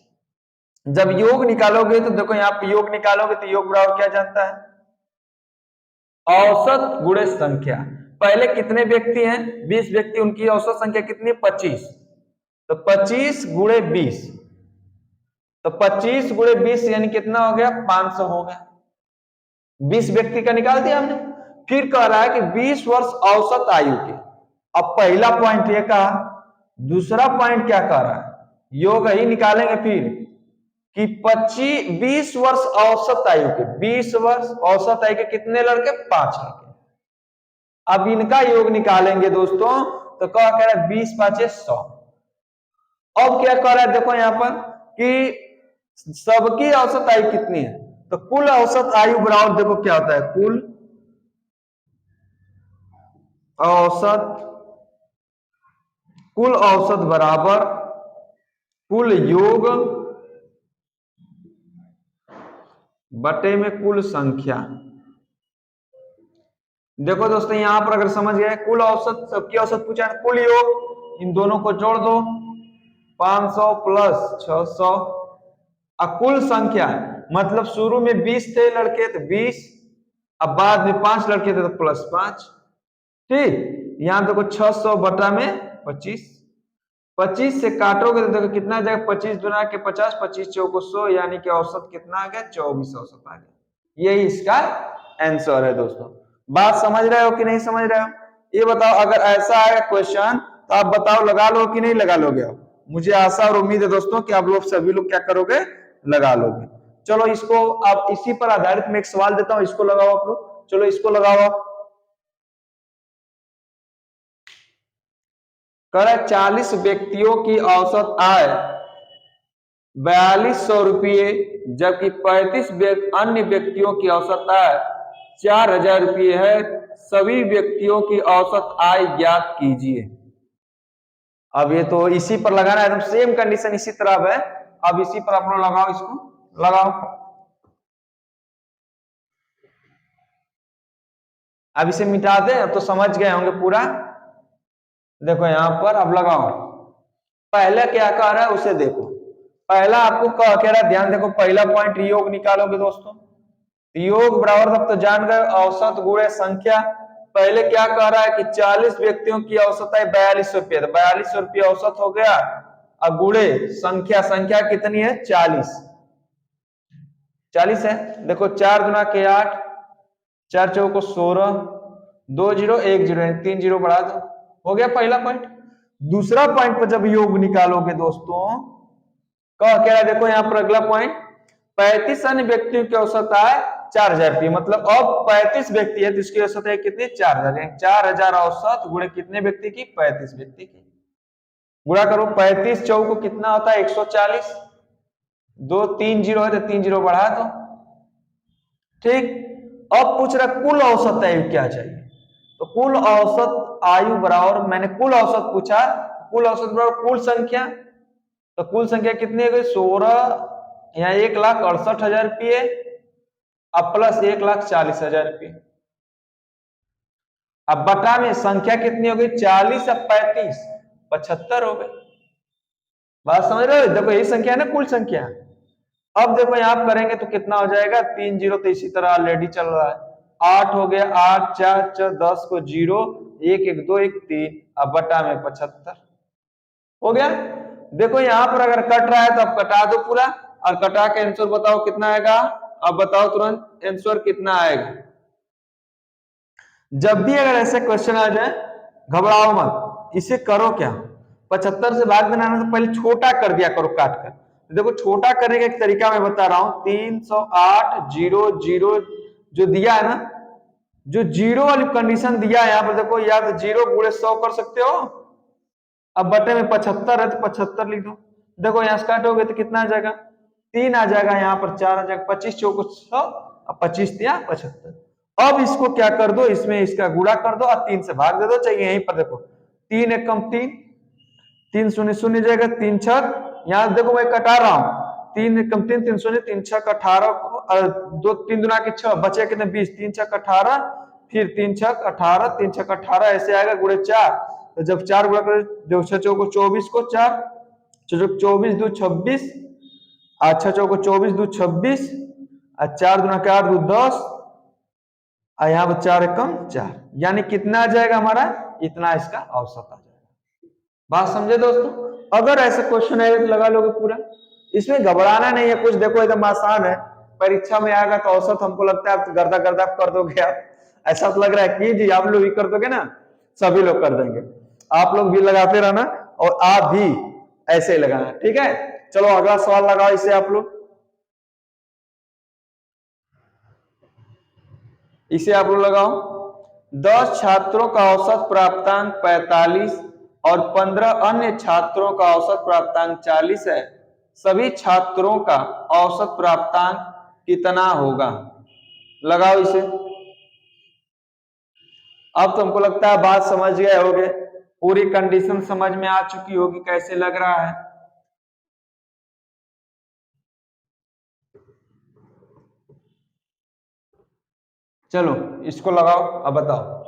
जब योग निकालोगे तो देखो यहाँ पे योग निकालोगे तो योग बराबर क्या जानता है, औसत गुणे संख्या। पहले कितने व्यक्ति हैं, 20 व्यक्ति, उनकी औसत संख्या कितनी है, 25। तो 25 गुणे 20, तो 25 गुणे 20 यानी कितना हो गया, 500 हो गया। 20 व्यक्ति का निकाल दिया हमने। फिर कह रहा है कि 20 वर्ष औसत आयु के। अब पहला पॉइंट ये कहा, दूसरा पॉइंट क्या कह रहा है, योग ही निकालेंगे फिर कि 20 वर्ष औसत आयु के, 20 वर्ष औसत आयु के कितने लड़के, 5 लड़के। अब इनका योग निकालेंगे दोस्तों, तो क्या कह रहा है, 20 5 100। अब क्या कह रहा है, देखो यहां पर कि सबकी औसत आयु कितनी है, तो कुल औसत आयु बराबर देखो क्या होता है, कुल औसत बराबर कुल योग बटे में कुल संख्या। देखो दोस्तों यहां पर अगर समझ गए, कुल औसत सबकी औसत पूछा है, कुल योग इन दोनों को जोड़ दो, 500 प्लस 600। अब कुल संख्या मतलब शुरू में 20 थे लड़के तो 20, अब बाद में 5 लड़के थे तो प्लस 5, ठीक। यहां देखो 600 बटा में 25, 25 से काटोगे तो देखो कितना आ जाएगा, 25 दुना के 50, 25 चौको 100, यानी कि औसत कितना आ गया, 24 औसत आ गया। यही इसका आंसर है दोस्तों। बात समझ रहे हो कि नहीं समझ रहे हो, ये बताओ। अगर ऐसा है क्वेश्चन तो आप बताओ लगा लो कि नहीं लगा लोगे आप। मुझे आशा और उम्मीद है दोस्तों कि आप लोग सभी लोग क्या करोगे, लगा लोगे। चलो इसको आप इसी पर आधारित मैं एक सवाल देता हूं, इसको लगाओ आप लोग, चलो इसको लगाओ। कह रहा 40 व्यक्तियों की औसत आय 4200 रुपये, जबकि 35 अन्य व्यक्तियों की औसत आय 4000 रुपये है। सभी व्यक्तियों की औसत आय ज्ञात कीजिए। अब ये तो इसी पर लगाना है, एकदम सेम कंडीशन इसी तरह है। अब इसी पर आप लोग लगाओ, इसको लगाओ। अब इसे मिटा दे, अब तो समझ गए होंगे पूरा। देखो यहां पर अब लगाओ, पहले क्या कह रहा है उसे देखो। पहला आपको कह रहा है, ध्यान देखो, पहला पॉइंट योग निकालोगे दोस्तों। योग बराबर अब तो जान गए औसत गुणे संख्या। पहले क्या कह रहा है कि 40 व्यक्तियों की औसत है 4200 रुपये, तो 4200 रुपये औसत हो गया। अब गुणे संख्या, संख्या कितनी है 40, 40 है। देखो 4 गुना के 8, 4 चौको 16, 2 0 1 0, 3 0 बढ़ा दो, हो गया पहला पॉइंट। दूसरा पॉइंट पर जब योग निकालोगे दोस्तों, कह क्या है देखो यहां पर अगला पॉइंट, 35 अन्य व्यक्तियों की औसत आय 4000 रुपये, मतलब अब 35 व्यक्ति है तो इसकी औसत है कितनी 4000, 4000 औसत गुणे कितने व्यक्ति की 35 व्यक्ति की। गुणा करो 35 चौको कितना होता है 140, 2 3 0 है तो 3 0 बढ़ा दो, ठीक। अब पूछ रहा कुल औसत आयु क्या चाहिए, तो कुल औसत आयु बराबर, मैंने कुल औसत पूछा, कुल औसत बराबर कुल संख्या, तो कुल संख्या कितनी हो गई 16, यहाँ 1,68,000 रुपये, अब प्लस 1,40,000 रुपये। अब बटा में संख्या कितनी हो गई 40 अब 35, 75 हो गई। बात समझ रहे हो, देखो यही संख्या है ना कुल संख्या। अब देखो यहां करेंगे तो कितना हो जाएगा 3 0, तो इसी तरह ऑलरेडी चल रहा है। 8 हो गया, 8 4 4 10 को 0, 1 1 2 1 3, अब बटा में 75 हो गया। देखो यहां पर अगर कट रहा है तो अब कटा दो पूरा, और कटा के आंसर बताओ कितना आएगा। अब बताओ तुरंत आंसर कितना आएगा। जब भी अगर ऐसे क्वेश्चन आ जाए घबराओ मत, इसे करो क्या, 75 से भाग देना तो पहले छोटा कर दिया करो काट कर। देखो छोटा करने का एक तरीका मैं बता रहा हूं, 308 0 0 जो दिया है ना, जो जीरो वाली कंडीशन दिया है यहां पर देखो, या तो 0 गुणे 100 कर सकते हो, अब बटे में 75 है तो 75 लिख दो। देखो यहाँ से काटोगे तो कितना आ जाएगा 3 आ जाएगा, यहाँ पर 4 आ जाएगा, 25 चौको 100, अब 25 दिया 75। अब इसको क्या कर दो, इसमें इसका गुणा कर दो और 3 से भाग दे दो, चाहिए यहीं पर देखो 3 1 कम 3, 3 शून्य शून्य जाएगा, 3 6, यहाँ देखो मैं कटा रहा हूँ, 3 1 कम 3 3 शून्य, 3 6 18, 2 3 दुना के 6 बचे कितने 20, 3 6 18, फिर 3 6 18, 3 6 18 ऐसे आएगा गुणे 4, तो जब 4 गुणा करें, जो 6 चौको 24 को 4, 24 2 26, 6 चौको 24 2 26, 4 दुना के 8 2 10, यहाँ पर 4 एकम 4, यानी कितना आ जाएगा हमारा, इतना इसका औसत आ जाएगा। बात समझे दोस्तों, अगर ऐसा क्वेश्चन है तो लगा लोगे पूरा, इसमें घबराना नहीं है कुछ, देखो एकदम आसान है। परीक्षा में आएगा तो औसत हमको लगता है आप गर्दा गर्दा कर दोगे, आप ऐसा तो लग रहा है कि जी आप लोग भी कर दोगे ना, सभी लोग कर देंगे। आप लोग भी लगाते रहना और आप भी ऐसे ही लगाना, ठीक है। चलो अगला सवाल लगाओ इसे आप लोग, इसे आप लोग लगाओ। 10 छात्रों का औसत प्राप्तांक 45 और 15 अन्य छात्रों का औसत प्राप्तांक 40 है, सभी छात्रों का औसत प्राप्तांक कितना होगा। लगाओ इसे। अब तुमको लगता है बात समझ गए होगे, पूरी कंडीशन समझ में आ चुकी होगी कैसे लग रहा है। चलो इसको लगाओ, अब बताओ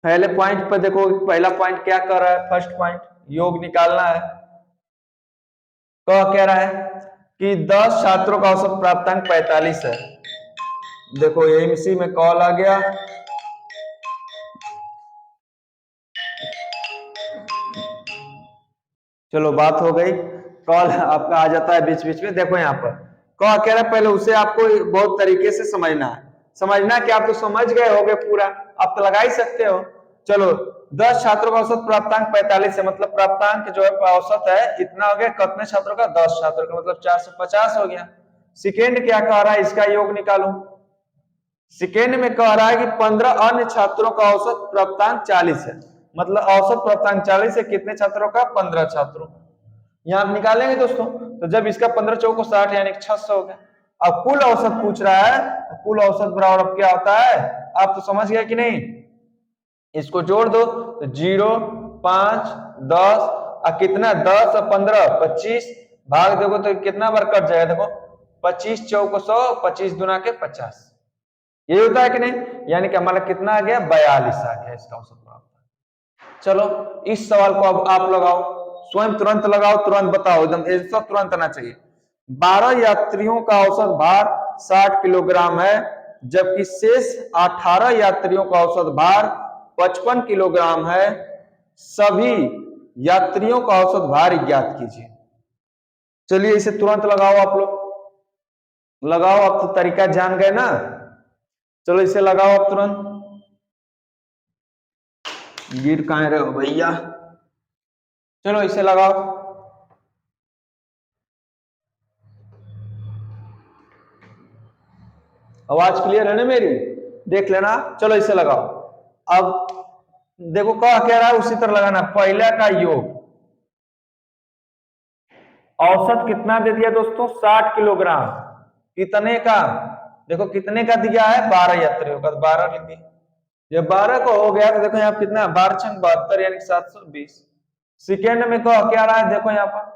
पहले पॉइंट पर देखो, पहला पॉइंट क्या कर रहा है, फर्स्ट पॉइंट योग निकालना है। तो कह रहा है कि 10 छात्रों का औसत प्राप्तांक 45 है। देखो एमसी में कॉल आ गया, चलो बात हो गई, कॉल आपका आ जाता है बीच बीच में। देखो यहाँ पर कह कह रहा है, पहले उसे आपको बहुत तरीके से समझना है, समझना कि आप तो समझ गए होगे पूरा, आप तो लगा ही सकते हो। चलो 10 छात्रों का औसत प्राप्तांक 45 है, मतलब प्राप्तांक जो है औसत है इतना हो गया, कितने छात्रों का 10 छात्रों का, मतलब 450 हो गया। सेकेंड क्या कह रहा है, इसका योग निकालो। सेकेंड में कह रहा है कि 15 अन्य छात्रों का औसत प्राप्तांक 40 है, मतलब औसत प्राप्तांक 40 है, कितने छात्रों का, 15 छात्रों। यहां आप निकालेंगे दोस्तों, तो जब इसका 15 चौको 60 यानी 600 हो गया। अब कुल औसत पूछ रहा है, तो कुल औसत बराबर अब क्या होता है, आप तो समझ गए कि नहीं। इसको जोड़ दो तो 0, 5, 10 और कितना, 10 और 15 25, भाग देखो तो कितना बार कट जाएगा, देखो 25 चौको 100, 25 दुना के 50, ये होता है कि नहीं। यानी कि हमारा कितना आ गया, 42 आ गया इसका औसत प्राप्त। चलो इस सवाल को अब आप लगाओ, स्वयं तुरंत लगाओ, तुरंत बताओ, एकदम आंसर तुरंत आना चाहिए। 12 यात्रियों का औसत भार 60 किलोग्राम है, जबकि शेष 18 यात्रियों का औसत भार 55 किलोग्राम है। सभी यात्रियों का औसत भार ज्ञात कीजिए। चलिए इसे तुरंत लगाओ, आप लोग लगाओ, अब तो तरीका जान गए ना। चलो इसे लगाओ आप तुरंत। गिर कहां रहे हो भैया, चलो इसे लगाओ। आवाज क्लियर है ना मेरी, देख लेना। चलो इसे लगाओ। अब देखो क्या कह रहा है, उसी तरह लगाना। पहला का योग, औसत कितना दे दिया दोस्तों, 60 किलोग्राम, कितने का, देखो कितने का दिया है, 12 यात्रियों का, 12 लिख दिया। जब 12 को हो गया तो देखो यहाँ कितना, 12 छंग 72 यानी 720। सेकेंड में कह क्या रहा है, देखो यहाँ पर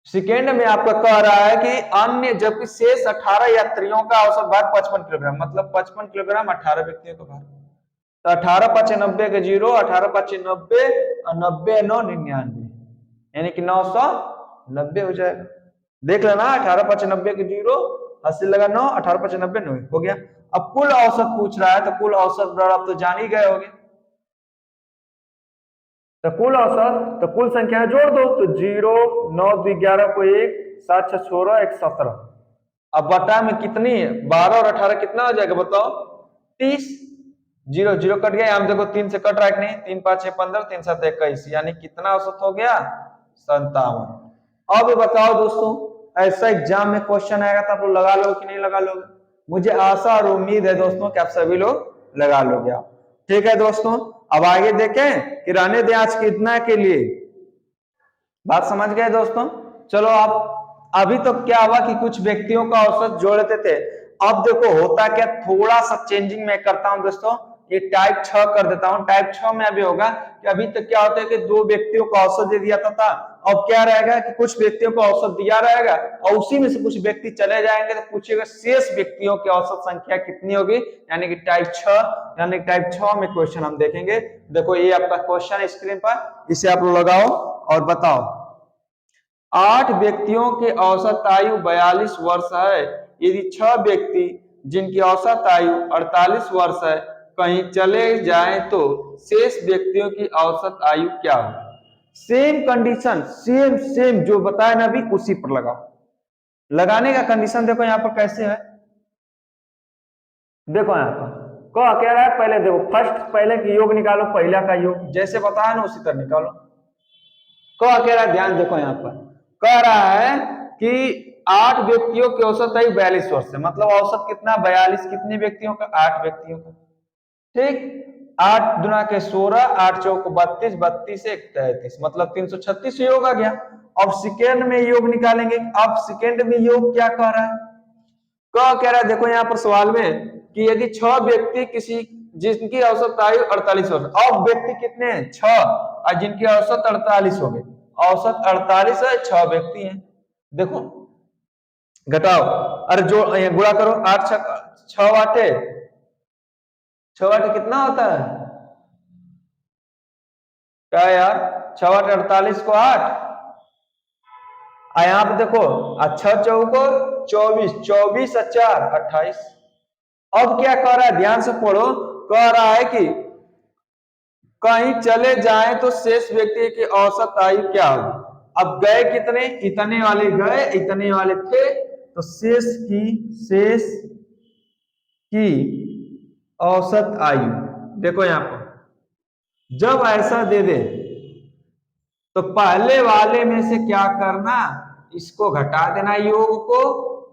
सेकेंड में आपका कह रहा है कि अन्य, जबकि शेष 18 यात्रियों का औसत भार 55 किलोग्राम, मतलब 55 किलोग्राम 18 व्यक्तियों का भार। तो 18 5 90 के 0, 18 5 90 और 90 9 99, यानी कि 990 हो जाएगा। देख लेना, 18 5 90 के 0, 80 लगा 9, 18 5 90 9 हो गया। अब कुल औसत पूछ रहा है, तो कुल औसत बराबर आप तो जान ही गए होंगे। तो कुल औसत, तो कुल संख्या जोड़ दो, तो 0 9 2 11 को 1, 7 6 16 1 17। अब बटा में कितनी है, 12 और 18 कितना हो जाएगा बताओ, 30। 0 0 कट गया, हम देखो 3 से कट रहा है कि नहीं, 3 5 6 15, 3 7 21, यानी कितना औसत हो गया, 57। अब बताओ दोस्तों, ऐसा एग्जाम में क्वेश्चन आएगा तो आप लोग लगा लोगे कि नहीं लगा लोगे, मुझे आशा और उम्मीद है दोस्तों कि आप सभी लोग लगा लोगे आप। ठीक है दोस्तों, अब आगे देखें कि रहने दें आज कितना के लिए, बात समझ गए दोस्तों। चलो आप, अभी तो क्या हुआ कि कुछ व्यक्तियों का औसत जोड़ते थे, अब देखो होता क्या, थोड़ा सा चेंजिंग मैं करता हूं दोस्तों, ये टाइप 6 कर देता हूं। टाइप 6 में अभी होगा कि अभी तक क्या होता है कि 2 व्यक्तियों का औसत दे दिया था, अब क्या रहेगा कि कुछ व्यक्तियों को औसत दिया रहेगा और उसी में से कुछ व्यक्ति चले जाएंगे, तो पूछेगा शेष व्यक्तियों की औसत संख्या कितनी होगी, यानी कि टाइप 6, यानी टाइप 6 में क्वेश्चन हम देखेंगे। देखो ये आपका क्वेश्चन स्क्रीन पर, इसे आप लोग लगाओ और बताओ। 8 व्यक्तियों की औसत आयु 42 वर्ष है, यदि 6 व्यक्ति जिनकी औसत आयु 48 वर्ष है कहीं चले जाएं तो शेष व्यक्तियों की औसत आयु क्या होगी। सेम कंडीशन, सेम सेम जो बताया ना अभी, उसी पर लगाओ। लगाने का कंडीशन देखो यहाँ पर कैसे है, देखो यहाँ पर कह रहा है, पहले देखो फर्स्ट, पहले की योग निकालो, पहला का योग जैसे बताया ना उसी तरह निकालो। कह रहा है, ध्यान देखो यहाँ पर कह रहा है कि 8 व्यक्तियों की औसत आयु 42 वर्ष है, मतलब औसत कितना, 42, कितने व्यक्तियों का, 8 व्यक्तियों का। ठीक, 8 दुना के 16, 8 चौक 32, 32 से 33, मतलब 336 योग आ गया। अब सेकेंड में योग निकालेंगे। अब सेकेंड में योग क्या कह रहा है, कह रहा है, देखो यहाँ पर सवाल में कि यदि 6 व्यक्ति किसी जिनकी औसत आयु 48 वर्ष, अब व्यक्ति कितने हैं, 6, और जिनकी औसत 48 हो गई, औसत 48 है, 6 व्यक्ति हैं। देखो घटाओ, अरे जो गुणा करो, 8 6 आठे, 6 आठे कितना होता है, क्या यार, 6 8 48 को 8, यहाँ पे देखो 6 चौको 24, 24 और 4 28। अब क्या कह रहा है, ध्यान से पढ़ो, कह रहा है कि कहीं चले जाए तो शेष व्यक्ति की औसत आयु क्या होगी। अब गए कितने, इतने वाले गए, इतने वाले थे, तो शेष की औसत आयु, देखो यहां पर जब ऐसा दे दे तो पहले वाले में से क्या करना, इसको घटा देना योग को।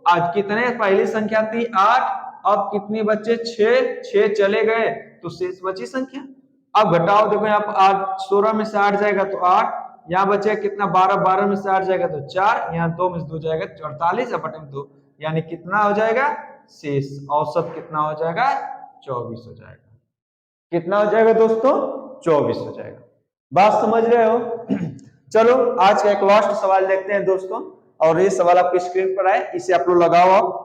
आज कितने पहली संख्या थी 8, अब कितने बच्चे 6, 6 चले गए तो शेष बची संख्या। अब घटाओ, देखो यहाँ पर 8 16 में से 8 जाएगा तो 8, यहाँ बचे कितना 12, 12 में से 8 जाएगा तो 4, यहाँ 2 में से 2 जाएगा 48 बटे 2, यानी कितना हो जाएगा शेष औसत कितना हो जाएगा 24 हो जाएगा। कितना हो जाएगा दोस्तों 24 हो जाएगा। बात समझ रहे हो? चलो आज का एक लास्ट सवाल देखते हैं दोस्तों, और ये सवाल आपकी स्क्रीन पर आए, इसे आप लोग लगाओ। आप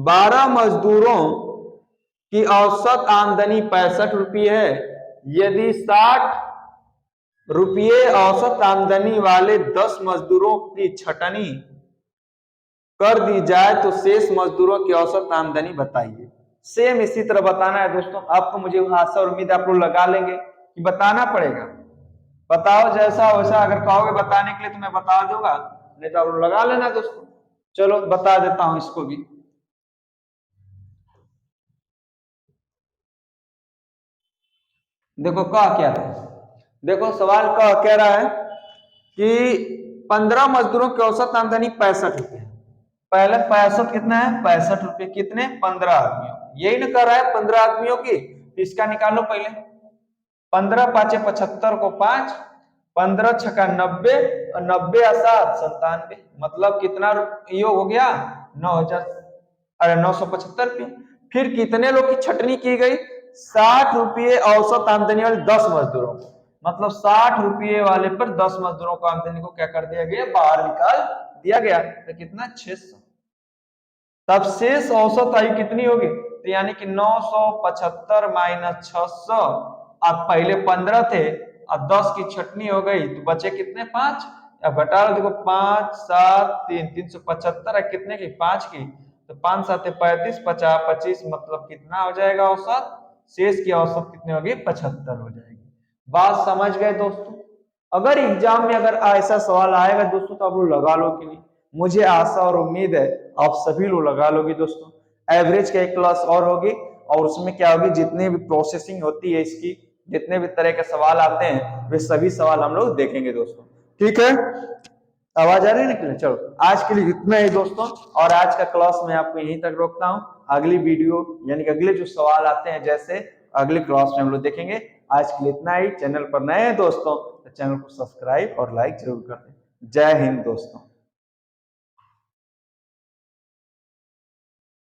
12 मजदूरों की औसत आमदनी 65 रुपये है। यदि 60 रुपये औसत आमदनी वाले 10 मजदूरों की छटनी कर दी जाए तो शेष मजदूरों की औसत आमदनी बताइए। सेम इसी तरह बताना है दोस्तों। आपको मुझे आशा और उम्मीद आप लोग लगा लेंगे कि बताना पड़ेगा। बताओ जैसा वैसा, अगर कहोगे बताने के लिए तो मैं बता दूंगा, नहीं तो आप लोग लगा लेना दोस्तों। चलो बता देता हूं इसको भी। देखो क्या है, देखो सवाल कह रहा है कि 15 मजदूरों की औसत आमदनी 65 रुपये। पहले 65 कितना है 65 रुपये, कितने 15 आदमियों, यही ना कर रहा है 15 आदमियों की। इसका निकालो पहले, 15 5 75 को 5, 15 छक्का 90 और 90 या 7 97, मतलब कितना योग हो गया 9000, अरे 975 रुपये। फिर कितने लोग की छटनी की गई 60 रुपये औसत आमदनी वाले 10 मजदूरों को, मतलब 60 रुपये वाले पर 10 मजदूरों को आमदनी को क्या कर दिया गया बाहर निकाल दिया गया, तो कितना 600। तब शेष औसत आयु कितनी होगी, तो यानी कि 975 माइनस 600। अब पहले 15 थे, अब 10 की छटनी हो गई तो बचे कितने 5। अब घटा लो, देखो 5 7 3 375 है कितने की 5 की, तो 5 7 35 50 25, मतलब कितना हो जाएगा औसत, शेष की औसत कितनी होगी 75 हो जाएगी। बात समझ गए दोस्तों? अगर एग्जाम में अगर ऐसा सवाल आएगा दोस्तों तो आप लोग लगा लो कि नहीं, मुझे आशा और उम्मीद है आप सभी लोग लगा लोगे दोस्तों। एवरेज का एक क्लास और होगी, और उसमें क्या होगी जितनी भी प्रोसेसिंग होती है इसकी, जितने भी तरह के सवाल आते हैं वे सभी सवाल हम लोग देखेंगे दोस्तों। ठीक है, आवाज आ रही है ना? चलो आज के लिए इतना ही दोस्तों, और आज का क्लास मैं आपको यहीं तक रोकता हूँ। अगली वीडियो यानी कि अगले जो सवाल आते हैं जैसे अगली क्लास में हम लोग देखेंगे। आज के लिए इतना ही। चैनल पर नए हैं दोस्तों तो चैनल को सब्सक्राइब और लाइक जरूर कर दें। जय हिंद दोस्तों।